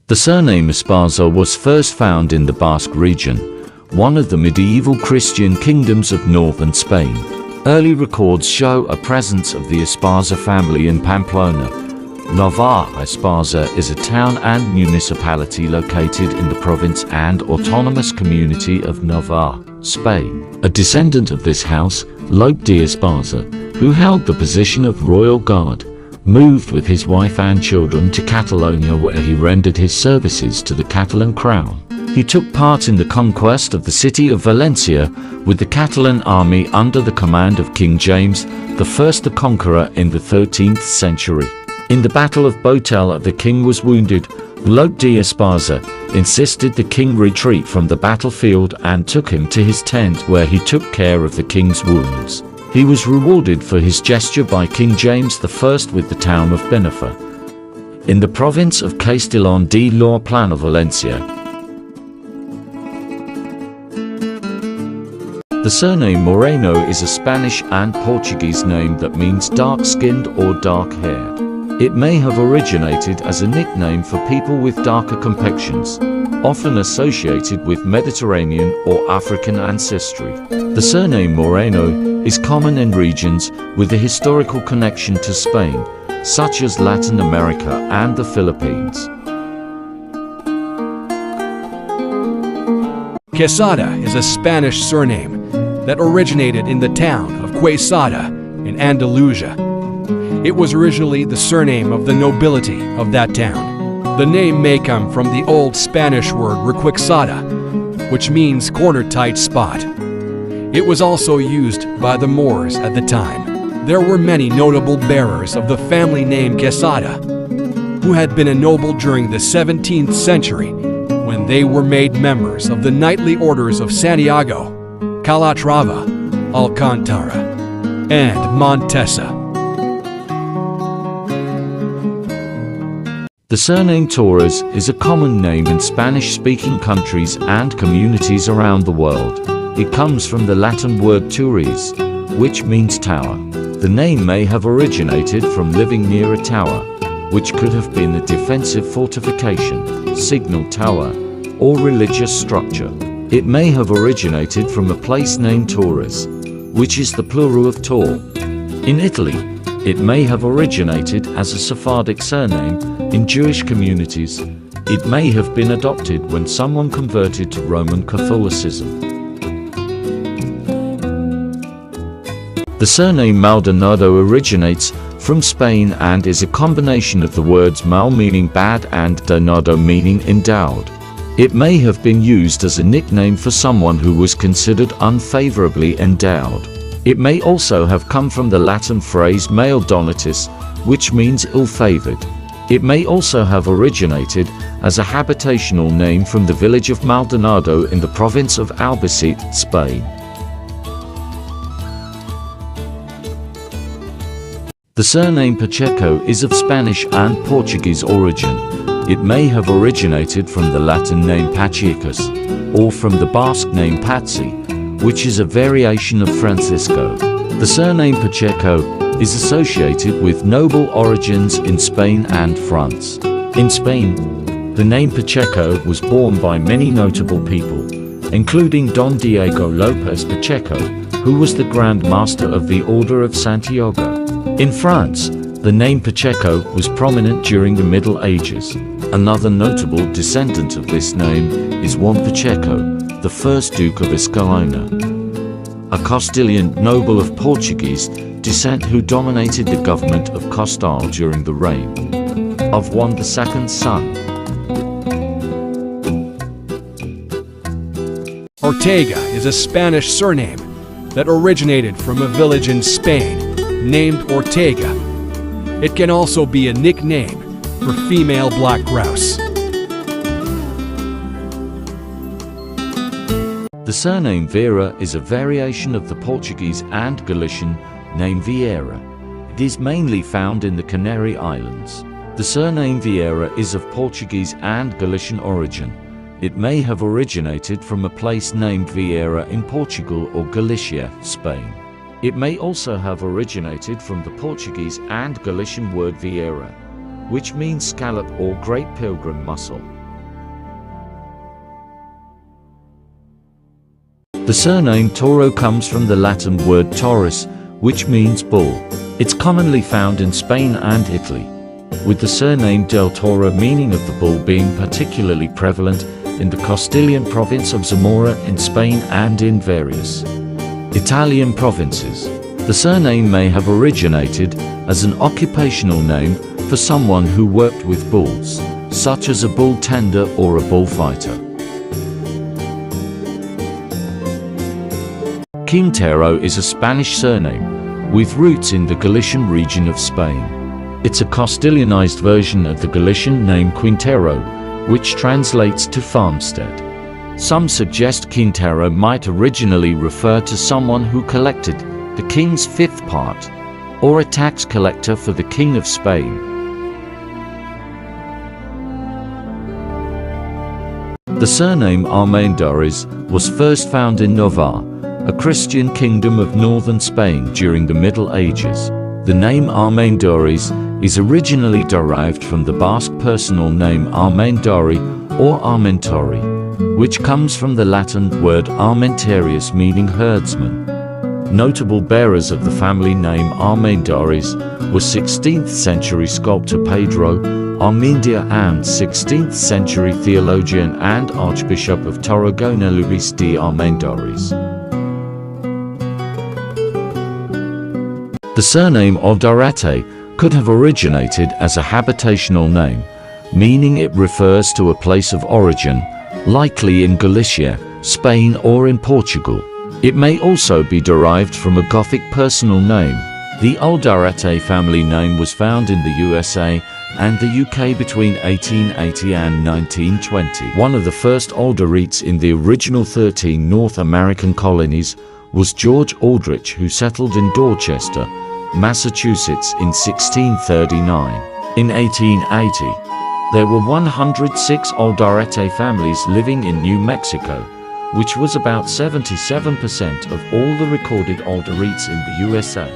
The surname Esparza was first found in the Basque region, one of the medieval Christian kingdoms of northern Spain. Early records show a presence of the Esparza family in Pamplona. Navarre. Esparza is a town and municipality located in the province and autonomous community of Navarre, Spain. A descendant of this house, Lope de Esparza, who held the position of royal guard, moved with his wife and children to Catalonia, where he rendered his services to the Catalan crown. He took part in the conquest of the city of Valencia with the Catalan army under the command of King James I the Conqueror in the 13th century. In the Battle of Botel, the king was wounded. Lope de Esparza insisted the king retreat from the battlefield and took him to his tent, where he took care of the king's wounds. He was rewarded for his gesture by King James I with the town of Benefa, in the province of Castellón de la Plana, Valencia. The surname Moreno is a Spanish and Portuguese name that means dark-skinned or dark-haired. It may have originated as a nickname for people with darker complexions, often associated with Mediterranean or African ancestry. The surname Moreno is common in regions with a historical connection to Spain, such as Latin America and the Philippines. Quesada is a Spanish surname that originated in the town of Quesada in Andalusia. It was originally the surname of the nobility of that town. The name may come from the old Spanish word requixada, which means corner-tight spot. It was also used by the Moors at the time. There were many notable bearers of the family name Quesada, who had been ennobled during the 17th century when they were made members of the knightly orders of Santiago, Calatrava, Alcantara, and Montesa. The surname Torres is a common name in Spanish-speaking countries and communities around the world. It comes from the Latin word turres, which means tower. The name may have originated from living near a tower, which could have been a defensive fortification, signal tower, or religious structure. It may have originated from a place named Torres, which is the plural of Tor. In Italy, it may have originated as a Sephardic surname. In Jewish communities, it may have been adopted when someone converted to Roman Catholicism. The surname Maldonado originates from Spain and is a combination of the words mal meaning bad and donado meaning endowed. It may have been used as a nickname for someone who was considered unfavorably endowed. It may also have come from the Latin phrase maldonatus, which means ill-favored. It may also have originated as a habitational name from the village of Maldonado in the province of Albacete, Spain. The surname Pacheco is of Spanish and Portuguese origin. It may have originated from the Latin name Pachecus, or from the Basque name Patsi, which is a variation of Francisco. The surname Pacheco is associated with noble origins in Spain and France. In Spain, the name Pacheco was borne by many notable people, including Don Diego López Pacheco, who was the Grand Master of the Order of Santiago. In France, the name Pacheco was prominent during the Middle Ages. Another notable descendant of this name is Juan Pacheco, the first Duke of Escalona, a Castilian noble of Portuguese descent who dominated the government of Castile during the reign of Juan II's son. Ortega is a Spanish surname that originated from a village in Spain named Ortega. It can also be a nickname for female black grouse. The surname Viera is a variation of the Portuguese and Galician name Viera. It is mainly found in the Canary Islands. The surname Viera is of Portuguese and Galician origin. It may have originated from a place named Viera in Portugal or Galicia, Spain. It may also have originated from the Portuguese and Galician word Viera, which means scallop or great pilgrim mussel. The surname Toro comes from the Latin word Torres, which means bull. It's commonly found in Spain and Italy, with the surname del Toro meaning of the bull being particularly prevalent in the Castilian province of Zamora in Spain and in various Italian provinces. The surname may have originated as an occupational name for someone who worked with bulls, such as a bull tender or a bullfighter. Quintero is a Spanish surname with roots in the Galician region of Spain. It's a Castilianized version of the Galician name Quintero, which translates to farmstead. Some suggest Quintero might originally refer to someone who collected the king's fifth part, or a tax collector for the King of Spain. The surname Armendariz was first found in Navarre, a Christian kingdom of northern Spain during the Middle Ages. The name Armendariz is originally derived from the Basque personal name Armendari or Armentori, which comes from the Latin word Armentarius meaning herdsman. Notable bearers of the family name Armendariz were 16th century sculptor Pedro Armendia and 16th century theologian and Archbishop of Tarragona Luis de Armendariz. The surname Alderete could have originated as a habitational name, meaning it refers to a place of origin, likely in Galicia, Spain or in Portugal. It may also be derived from a Gothic personal name. The Alderete family name was found in the USA and the UK between 1880 and 1920. One of the first Alderetes in the original 13 North American colonies was George Aldrich, who settled in Dorchester, Massachusetts in 1639. In 1880, there were 106 Alderete families living in New Mexico, which was about 77% of all the recorded Alderetes in the USA.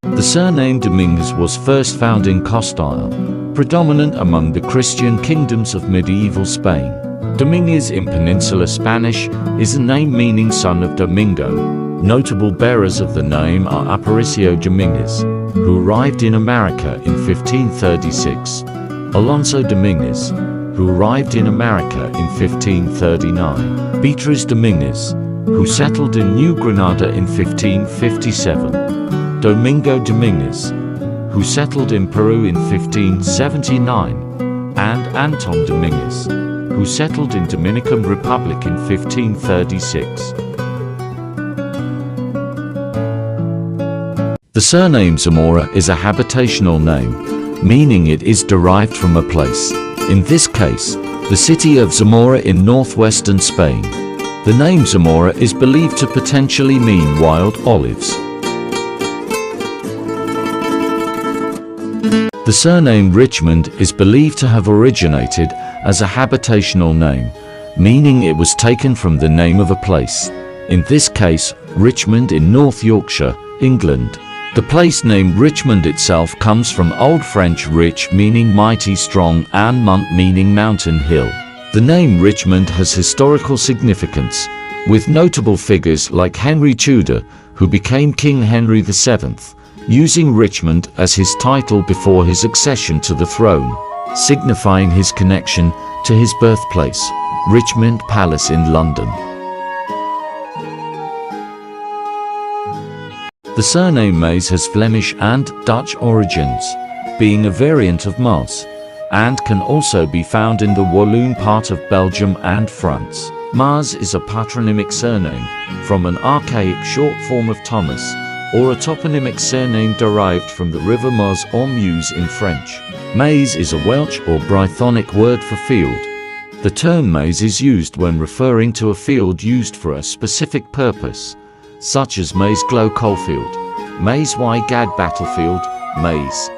The surname Dominguez was first found in Castile, predominant among the Christian kingdoms of medieval Spain. Dominguez in Peninsular Spanish is a name meaning son of Domingo. Notable bearers of the name are Aparicio Dominguez, who arrived in America in 1536, Alonso Dominguez, who arrived in America in 1539, Beatriz Dominguez, who settled in New Granada in 1557, Domingo Dominguez, who settled in Peru in 1579, and Anton Dominguez, who settled in Dominican Republic in 1536. The surname Zamora is a habitational name, meaning it is derived from a place, in this case, the city of Zamora in northwestern Spain. The name Zamora is believed to potentially mean wild olives. The surname Richmond is believed to have originated as a habitational name, meaning it was taken from the name of a place, in this case, Richmond in North Yorkshire, England. The place name Richmond itself comes from Old French rich meaning mighty strong and mont meaning mountain hill. The name Richmond has historical significance, with notable figures like Henry Tudor, who became King Henry VII, using Richmond as his title before his accession to the throne, signifying his connection to his birthplace, Richmond Palace in London. The surname Maez has Flemish and Dutch origins, being a variant of Maez, and can also be found in the Walloon part of Belgium and France. Maez is a patronymic surname from an archaic short form of Thomas, or a toponymic surname derived from the river Meuse or Meuse in French. Maez is a Welsh or Brythonic word for field. The term Maez is used when referring to a field used for a specific purpose, such as Maez Glow Coalfield, Maez Y Gad Battlefield, Maez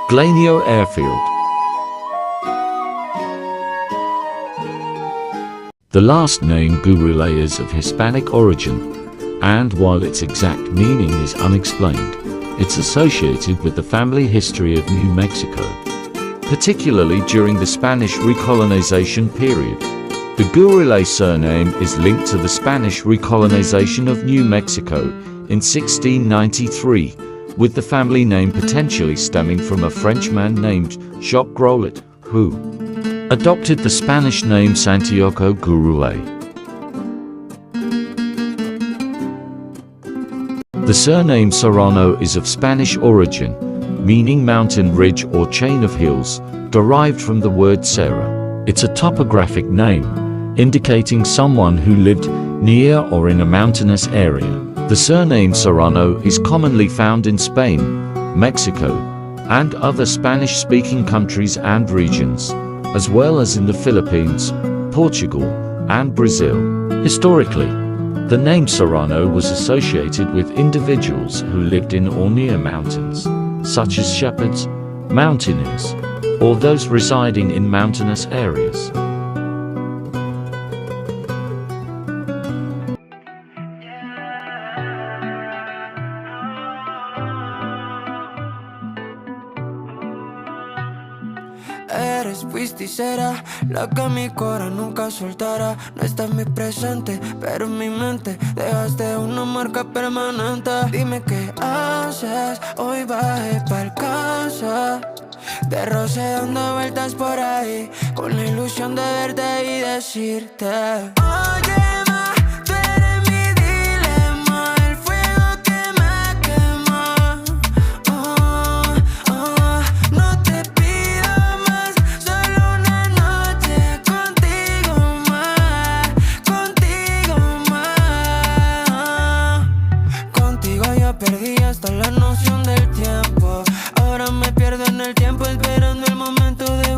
Glenio Airfield. The last name Gurule is of Hispanic origin, and while its exact meaning is unexplained, it's associated with the family history of New Mexico, particularly during the Spanish recolonization period. The Gurule surname is linked to the Spanish recolonization of New Mexico in 1693, with the family name potentially stemming from a Frenchman named Jacques Grolet, who adopted the Spanish name Santiago Gurule. The surname Serrano is of Spanish origin, meaning mountain ridge or chain of hills, derived from the word serra. It's a topographic name, indicating someone who lived near or in a mountainous area. The surname Serrano is commonly found in Spain, Mexico, and other Spanish-speaking countries and regions, as well as in the Philippines, Portugal, and Brazil. Historically, the name Serrano was associated with individuals who lived in or near mountains, such as shepherds, mountaineers, or those residing in mountainous areas. Eres, fuiste y será la que mi cora nunca soltará. No está en mi presente, pero en mi mente dejaste una marca permanente. Dime qué haces, hoy bajé pa'l casa. De roce dando vueltas por ahí, con la ilusión de verte y decirte: oye, ma, tú eres mi dilema, el fuego que me quema. No te pido más, solo una noche contigo más, contigo más. Contigo yo perdí hasta la noción del tiempo. Ahora me pierdo en el tiempo esperando el momento de